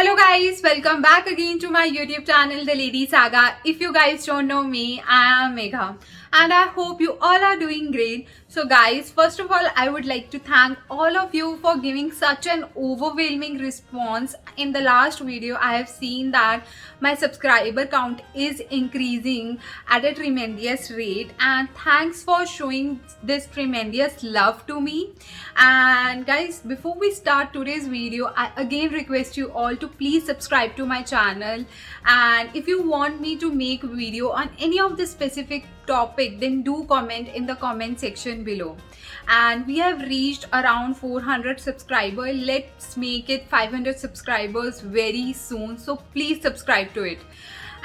Hello guys, welcome back again to my YouTube channel The Lady Saga. If you guys don't know me, I am Megha and I hope you all are doing great. So guys, first of all, I would like to thank all of you for giving such an overwhelming response. In the last video, I have seen that my subscriber count is increasing at a tremendous rate, and thanks for showing this tremendous love to me. And guys, before we start today's video, I again request you all to please subscribe to my channel, and if you want me to make a video on any of the specific topic, then do comment in the comment section below. And we have reached around 400 subscribers. Let's make it 500 subscribers very soon, so please subscribe to it.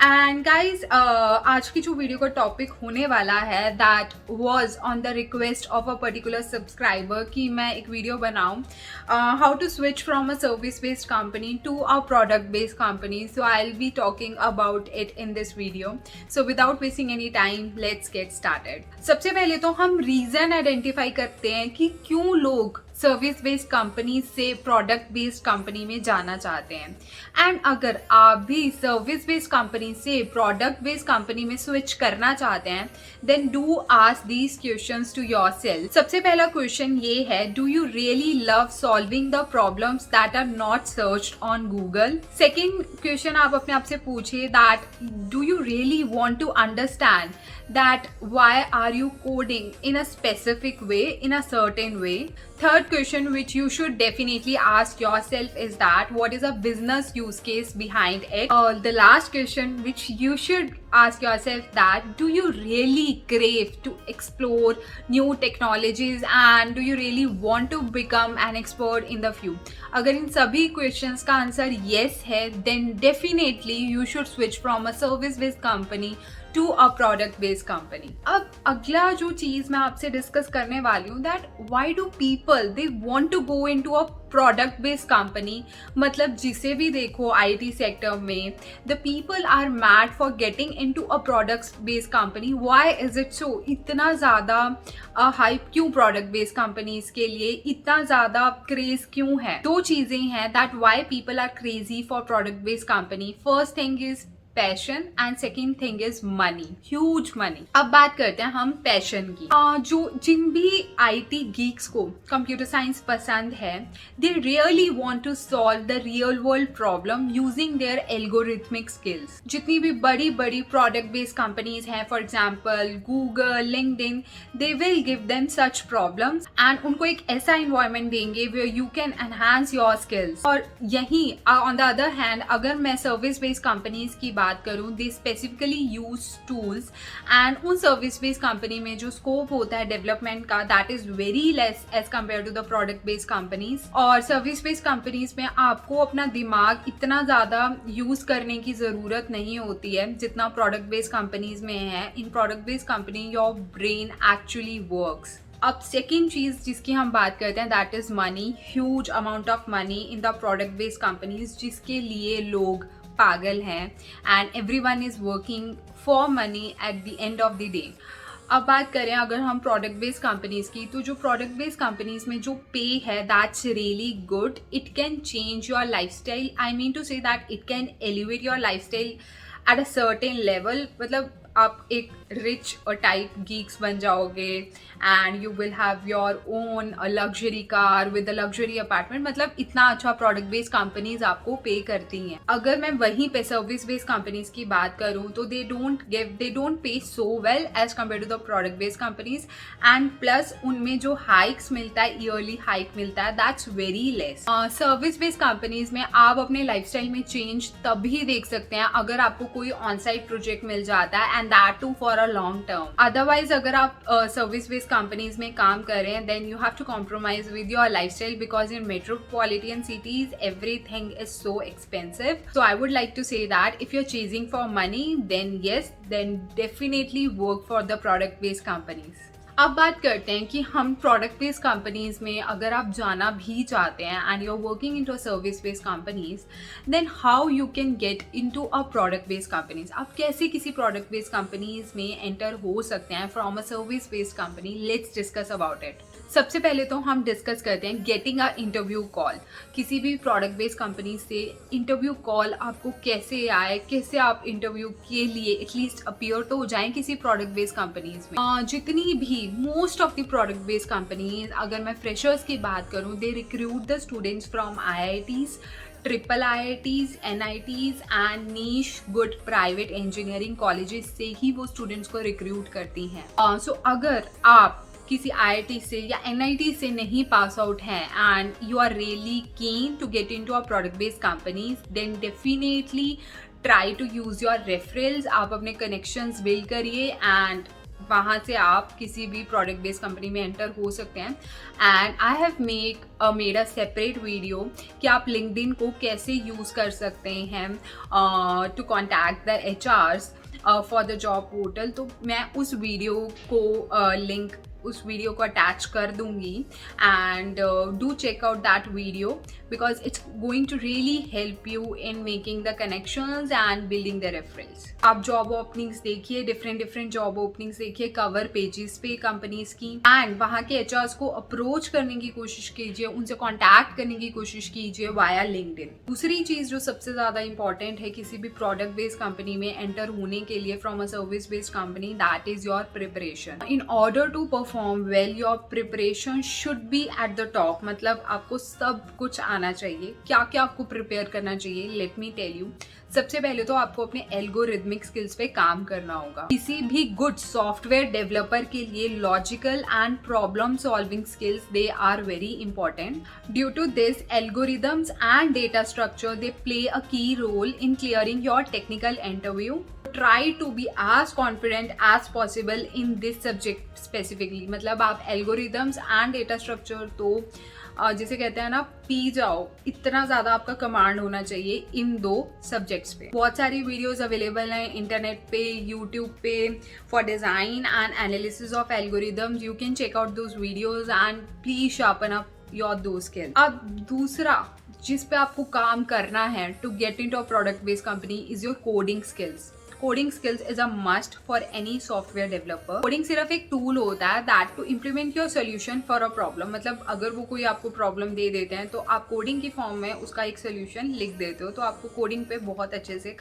And guys आज की जो video का topic होने वाला है that was on the request of a particular subscriber कि मैं एक वीडियो बनाऊँ how to switch from a service based company to a product based company. So I will be talking about it in this video. So without wasting any time let's get started. सबसे पहले तो हम reason identify करते हैं कि क्यों लोग service based company से प्रोडक्ट बेस्ड कंपनी में जाना चाहते हैं. एंड अगर आप भी सर्विस बेस्ड कंपनी से प्रोडक्ट बेस्ड कंपनी में स्विच करना चाहते हैं, then do ask these questions to yourself. सबसे पहला क्वेश्चन ये है, do you really love solving the problems that are not searched on Google. Second question आप अपने आप से पूछिए that do you really want to understand that why are you coding in a specific way, in a certain way. Third question which you should definitely ask yourself is that what is a business use case behind it. The last question which you should ask yourself that do you really crave to explore new technologies and do you really want to become an expert in the field. अगर इन सभी questions का answer yes है, then definitely you should switch from a service based company to a product based company. अब अगला जो चीज मैं आपसे डिस्कस करने वाली हूँ that why do people they want to go into a product based company. मतलब जिसे भी देखो आईटी सेक्टर में the people are mad for getting into a product based company. Why is it so? इतना ज़्यादा हाइप क्यों product based companies के लिए, इतना ज़्यादा क्रेज क्यों है? दो चीज़ें हैं that why people are crazy for product based company. First thing is passion and second thing is money, huge money. अब बात करते हैं हम पैशन की. जो जिन भी आईटी गीक्स को कंप्यूटर साइंस पसंद है, they really want to solve the real world problem using their algorithmic skills. जितनी भी बड़ी बड़ी प्रोडक्ट बेस्ड कंपनीज हैं, for example Google, LinkedIn, they will give them such problems and उनको एक ऐसा एनवायरनमेंट देंगे where you can enhance your skills. और यहीं ऑन द अदर हैंड अगर मैं सर्विस बेस्ड कंपनीज की बात करूं, they specifically use tools and उन सर्विस बेस्ड कंपनी में जो स्कोप होता है डेवलपमेंट का that is very less as compare to the product based companies. और सर्विस बेस्ड कंपनीज में आपको अपना दिमाग इतना ज़्यादा यूज करने की ज़रूरत नहीं होती है जितना प्रोडक्ट बेस्ड कंपनीज में है. In product based company your brain actually works. अब सेकेंड चीज़ जिसकी हम बात करते हैं that is money. Huge amount of money in the product based companies जिसके लिए लोग पागल हैं and everyone is working for money at the end of the day. अब बात करें अगर हम प्रोडक्ट बेस्ड कंपनीज की, तो जो प्रोडक्ट बेस्ड कंपनीज में जो पे है that's really good. It can change your life style. I mean to say that it can elevate your life style at a certain level. मतलब आप एक rich और टाइप गीक्स बन जाओगे and you will have your own luxury car with a luxury apartment. मतलब इतना अच्छा product based companies आपको पे करती हैं. अगर मैं वहीं पे सर्विस बेस्ड कंपनीज की बात करूं तो they don't pay so well as compare to the product based companies. And plus उनमें जो हाइक्स मिलता है, ईयरली हाइक मिलता है, that's very less. Service based companies में आप अपने लाइफ स्टाइल में चेंज तभी देख सकते हैं अगर आपको कोई ऑन साइट प्रोजेक्ट मिल जाता है and that too for a long term. Otherwise अगर आप सर्विस बेस्ड कंपनीज में काम करें then you have to compromise with your lifestyle because in metropolitan cities everything is so expensive. So I would like to say that if you're chasing for money, then yes, then definitely work for the product based companies. अब बात करते हैं कि हम product based companies में अगर आप जाना भी चाहते हैं and you are working into service based companies, then how you can get into a product based companies. आप कैसे किसी प्रोडक्ट बेस्ड कंपनीज में एंटर हो सकते हैं from a service based company. Let's discuss about it. सबसे पहले तो हम डिस्कस करते हैं गेटिंग अ इंटरव्यू कॉल। किसी भी प्रोडक्ट बेस्ड कंपनी से इंटरव्यू कॉल आपको कैसे आए, कैसे आप इंटरव्यू के लिए एटलीस्ट अपीयर तो हो जाएं किसी प्रोडक्ट बेस्ड कंपनीज में। जितनी भी most of the product based companies, अगर मैं फ्रेशर्स की बात करूं, they recruit the students from IITs, triple IITs, NITs and niche good private engineering colleges से ही वो स्टूडेंट्स को रिक्रूट करती हैं। सो अगर आप किसी IIT से या NIT से नहीं पास आउट हैं and you are really keen to get into a product based companies, then definitely try to use your referrals. आप अपने कनेक्शंस बिल्ड करिए एंड वहाँ से आप किसी भी प्रोडक्ट बेस्ड कंपनी में एंटर हो सकते हैं। And I have made a separate video कि आप लिंक्डइन को कैसे यूज़ कर सकते हैं to contact the HRs for the job portal. तो मैं उस वीडियो को लिंक उस वीडियो को अटैच कर दूंगी and do check out that video because it's going to really help you in making the connections and building the reference. आप job openings देखिए, डिफरेंट जॉब ओपनिंग्स देखिए कवर पेजेस पे companies की, and वहाँ के HRs को approach करने की कोशिश कीजिए, उनसे कॉन्टैक्ट करने की कोशिश कीजिए वाया लिंक्डइन। दूसरी चीज़ जो सबसे ज़्यादा इंपॉर्टेंट है किसी भी प्रोडक्ट बेस्ड कंपनी में एंटर होने के लिए from a service based company, that is your preparation. In order to perform well, your preparation should be at the top. मतलब आपको सब कुछ आना चाहिए। क्या क्या आपको प्रिपेयर करना चाहिए, लेट मी टेल यू। सबसे पहले तो आपको अपने एल्गोरिथमिक स्किल्स पे काम करना होगा। किसी भी गुड सॉफ्टवेयर डेवलपर के लिए logical and problem solving skills they are very important. Due to this, algorithms and data structure they play a key role in clearing your technical interview. Try to be as confident as possible in this subject specifically। मतलब आप algorithms and data structure तो जिसे कहते हैं ना P जाओ, इतना ज़्यादा आपका कमांड होना चाहिए इन दो सब्जेक्ट्स पे। बहुत सारी वीडियोस अवेलेबल हैं इंटरनेट पे, यूट्यूब पे for design and analysis of algorithms. You can check out those videos and please sharpen up your दो स्किल। अब दूसरा जिस पे आपको काम करना है to get into a product based company is your coding skills. Coding skills is a must for any software developer. Coding सिर्फ एक टूल होता है that to implement your solution for a problem. मतलब अगर वो कोई आपको प्रॉब्लम दे देते हैं तो आप कोडिंग की फॉर्म में उसका एक सोल्यूशन लिख देते हो। तो आपको कोडिंग पे बहुत अच्छे से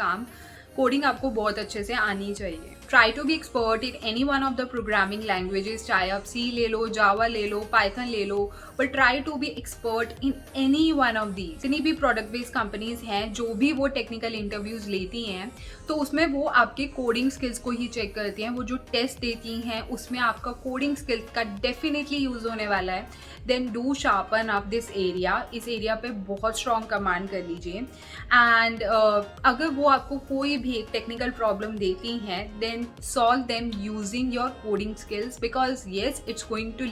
कोडिंग आपको बहुत अच्छे से आनी चाहिए। Try to be expert in any one of the programming languages, चाहे आप C ले लो, जावा ले लो, पाइथन ले लो, but try to be expert in any one of these. जितनी भी प्रोडक्ट बेस्ड कंपनीज हैं जो भी वो टेक्निकल इंटरव्यूज लेती हैं तो उसमें वो आपके कोडिंग स्किल्स को ही चेक करती हैं। वो जो टेस्ट देती हैं उसमें आपका कोडिंग स्किल्स का डेफिनेटली यूज होने वाला है। Then do sharpen up this area. इस एरिया पे बहुत स्ट्रॉन्ग कमांड कर लीजिए। एंड अगर वो आपको कोई भी एक टेक्निकल प्रॉब्लम देती हैं then solve them using your coding skills because yes it's going to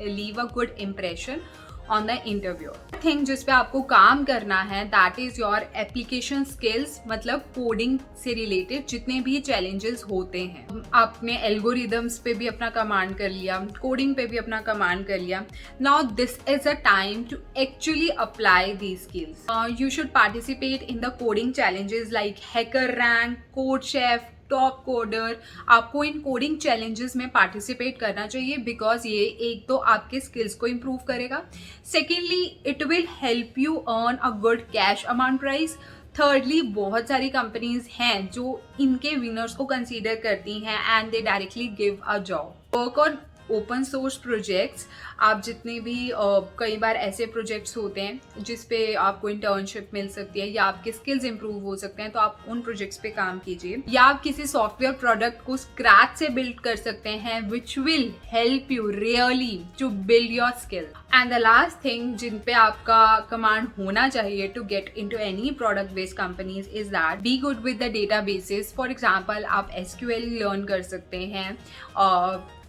leave a good impression on the interview. Thing जिस पे आपको काम करना है that is your application skills. मतलब कोडिंग से रिलेटेड जितने भी चैलेंजेस होते हैं, आपने एल्गोरिदम्स पे भी अपना कमांड कर लिया, कोडिंग पे भी अपना कमांड कर लिया। Now this is a time to actually apply these skills. You should participate in the coding challenges like HackerRank, CodeChef, TopCoder. आपको इन कोडिंग चैलेंजेस में पार्टिसिपेट करना चाहिए बिकॉज ये एक तो आपके स्किल्स को इम्प्रूव करेगा, secondly it will help you earn a good cash amount prize, thirdly बहुत सारी कंपनीज हैं जो इनके विनर्स को कंसीडर करती हैं and they directly give a job. Work on open source projects. आप जितने भी कई बार ऐसे प्रोजेक्ट्स होते हैं जिस पे आपको इंटर्नशिप मिल सकती है या आपके स्किल्स इंप्रूव हो सकते हैं तो आप उन प्रोजेक्ट्स पे काम कीजिए। या आप किसी सॉफ्टवेयर प्रोडक्ट को स्क्रैच से बिल्ड कर सकते हैं which will help you really to build your skill. And the last thing जिन पे आपका कमांड होना चाहिए to get into any product based companies is that be good with the databases. For example आप SQL learn कर सकते हैं,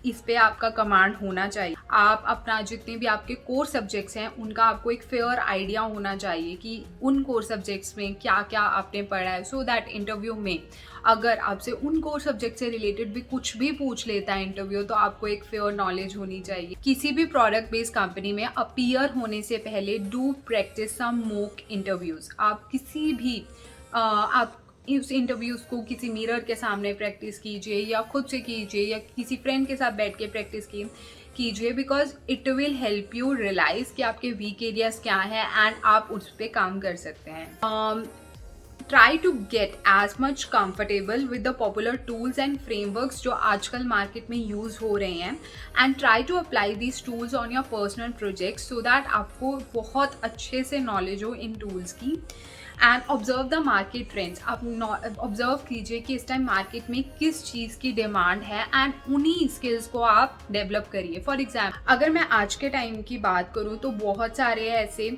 इस पे आपका कमांड होना चाहिए। आप अपना जितने भी आपके कोर सब्जेक्ट्स हैं उनका आपको एक फेयर आइडिया होना चाहिए कि उन कोर सब्जेक्ट्स में क्या क्या आपने पढ़ा है, सो दैट इंटरव्यू में अगर आपसे उन कोर सब्जेक्ट से रिलेटेड भी कुछ भी पूछ लेता है इंटरव्यू तो आपको एक फेयर नॉलेज होनी चाहिए। किसी भी प्रोडक्ट बेस्ड कंपनी में अपीयर होने से पहले do practice some mock interviews. आप किसी भी आप उस इंटरव्यूज को किसी मिरर के सामने प्रैक्टिस कीजिए या खुद से कीजिए या किसी फ्रेंड के साथ बैठ के प्रैक्टिस कीजिए, because it will help you realise कि आपके वीक एरियाज क्या हैं एंड आप उस पर काम कर सकते हैं. Try to get as much comfortable with the popular tools and frameworks जो आजकल मार्केट में यूज़ हो रहे हैं, and try to apply these tools on your personal projects so that आपको बहुत अच्छे से नॉलेज हो इन टूल्स की. And observe the market trends. आप ऑब्जर्व कीजिए कि इस टाइम मार्केट में किस चीज़ की डिमांड है एंड उन्हीं स्किल्स को आप डेवलप करिए. फॉर एग्जाम्पल, अगर मैं आज के टाइम की बात करूँ तो बहुत सारे ऐसे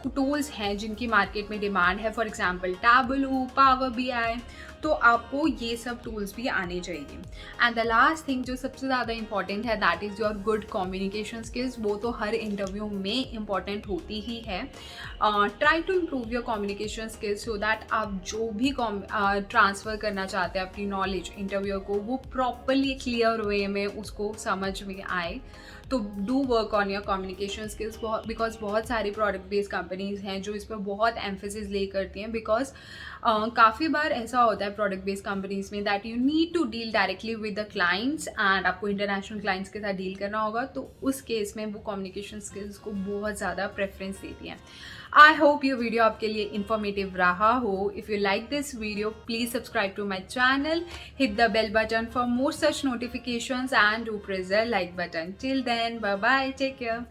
टूल्स हैं जिनकी मार्केट में डिमांड है. For example Tableau, power BI. तो आपको ये सब टूल्स भी आने चाहिए. एंड द लास्ट थिंग जो सबसे ज़्यादा इंपॉर्टेंट है, that is your good communication skills. वो तो हर इंटरव्यू में इम्पॉर्टेंट होती ही है. Try to improve your communication skills so that आप जो भी ट्रांसफ़र करना चाहते हैं अपनी नॉलेज इंटरव्यू को, वो प्रॉपरली क्लियर वे में उसको समझ में आए. तो do work on your communication skills, because बहुत सारी प्रोडक्ट बेस्ड कंपनीज हैं जो इस पर बहुत एम्फेसिस ले करती हैं. बिकॉज काफ़ी बार ऐसा होता है प्रोडक्ट बेस्ड कंपनीज में that you need to deal directly with the clients and आपको इंटरनेशनल क्लाइंट्स के साथ डील करना होगा. तो उस केस में वो कम्युनिकेशन स्किल्स को बहुत ज़्यादा प्रेफरेंस देती हैं. आई होप ये वीडियो आपके लिए इन्फॉर्मेटिव रहा हो. If you like this video, please subscribe to my channel, hit the bell button for more such notifications and do press the like button. Till then, bye bye, take care.